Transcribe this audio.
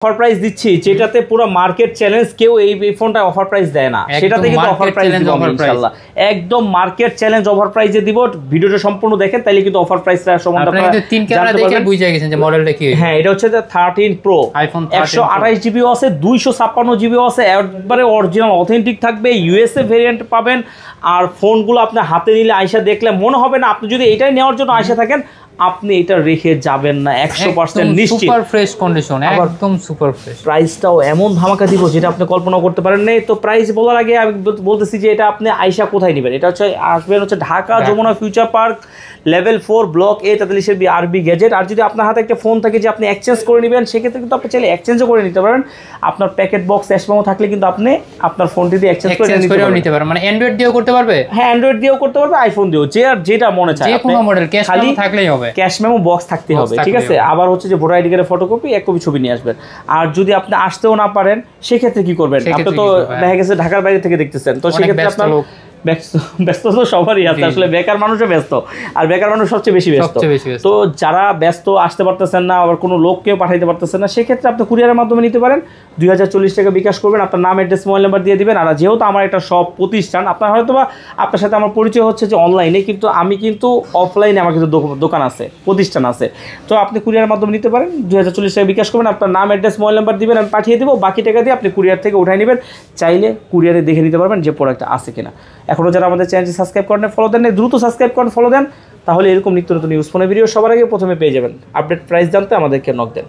Offer price দিচ্ছি যেটাতে পুরো মার্কেট চ্যালেঞ্জ, কেউ এই ফোনটা অফার প্রাইস দেয় না, সেটাতে কিন্তু অফার প্রাইস দিব ইনশাআল্লাহ। একদম মার্কেট চ্যালেঞ্জ অফার প্রাইসে দিব। ভিডিওটা সম্পূর্ণ দেখেন তাহলে কিন্তু অফার প্রাইসটা সম্বন্ধে আপনারা কিন্তু তিন ক্যামেরা দেখে বুঝে গেছেন যে মডেলটা কি। হ্যাঁ, এটা হচ্ছে যে 13 প্রো আইফোন 128 জিবিও আছে, 256 জিবিও আছে, একবারে অরিজিনাল অথেন্টিক থাকবে, ইউএসএ ভেরিয়েন্ট পাবেন। আর ফোনগুলো আপনি হাতে নিলে আয়সা দেখলে মনে হবে না আপনি যদি এটাই নেওয়ার জন্য আয়সা থাকেন আপনি এটা রেখে যাবেন না 100% নিশ্চিত। সুপার ফ্রেশ কন্ডিশন, একদম সুপার ফ্রেশ। প্রাইসটাও এমন ধামাকা দিব যেটা আপনি কল্পনা করতে পারেন না। তো প্রাইস বলার আগে আমি বলতেছি যে এটা আপনি আয়সা কোথায় নেবেন। এটা হচ্ছে আসবেন হচ্ছে Dhaka Jamuna future park level 4 block A 43 RB gadget. আর যদি আপনার হাতে একটা ফোন থাকে যে আপনি এক্সচেঞ্জ করে নেবেন, সেক্ষেত্রে কিন্তু আপনি চাইলে এক্সচেঞ্জও করে নিতে পারেন। আপনার প্যাকেট বক্স এসমেমো থাকলে কিন্তু আপনি আপনার ফোনটি দিয়ে এক্সচেঞ্জ করে নিতে পারেন। মানে অ্যান্ড্রয়েড দিয়েও করতে পারবে। হ্যাঁ, অ্যান্ড্রয়েড দিয়েও করতে পারবে, আইফোন দিয়েও, যে আর যেটা মনে চায়। যে কোনো মডেল ক্যাশ মেমো থাকলেই হবে, ক্যাশ মেমো বক্স থাকতে হবে, ঠিক আছে। আবার হচ্ছে যে ভোটার আইডি কার্ডের ফটোকপি, এক কপি ছবি নিয়ে আসবেন। আর যদি আপনি আসতেও না পারেন সেক্ষেত্রে কি করবেন? আপনি তো দেখা গেছে ঢাকার বাইরে থেকে দেখতেছেন, তো সেক্ষেত্রে আপনার ব্যস্ত তো সবারই আছে, আসলে বেকার মানুষও ব্যস্ত, আর বেকার মানুষ সবচেয়ে বেশি ব্যস্ত। তো যারা ব্যস্ত আসতে পারতেছেন না, আবার কোনো লোককেও পাঠাইতে পারতেছেন না, সেক্ষেত্রে আপনি কুরিয়ারের মাধ্যমে নিতে পারেন। 2040 টাকা বিকাশ করবেন, আপনার নাম, অ্যাড্রেস, মোবাইল নাম্বার দিয়ে দিবেন। আর যেহেতু আমার একটা সব প্রতিষ্ঠান, আপনার হয়তো বা আপনার সাথে আমার পরিচয় হচ্ছে যে অনলাইনে, কিন্তু আমি কিন্তু অফলাইনে আমার কিন্তু দোকান আছে, প্রতিষ্ঠান আছে। তো আপনি কুরিয়ারের মাধ্যমে নিতে পারেন। 2040 টাকা বিকাশ করবেন, আপনার নাম, অ্যাড্রেস, মোবাইল নাম্বার দিবেন, আমি পাঠিয়ে দেবো। বাকি টাকা দিয়ে আপনি কুরিয়ার থেকে উঠাই নেবেন। চাইলে কুরিয়ারে দেখে নিতে পারবেন যে প্রোডাক্টটা আছে কিনা। এখনও যারা আমাদের চ্যানেলটি সাবস্ক্রাইব করেন, ফলো দেন, দ্রুত সাবস্ক্রাইব করেন, ফলো দেন, তাহলে এরকম নিত্য নতুন ইউজ ফোনের ভিডিও সবার আগে প্রথমে পেয়ে যাবেন। আপডেট প্রাইস জানতে আমাদেরকে নক দেন।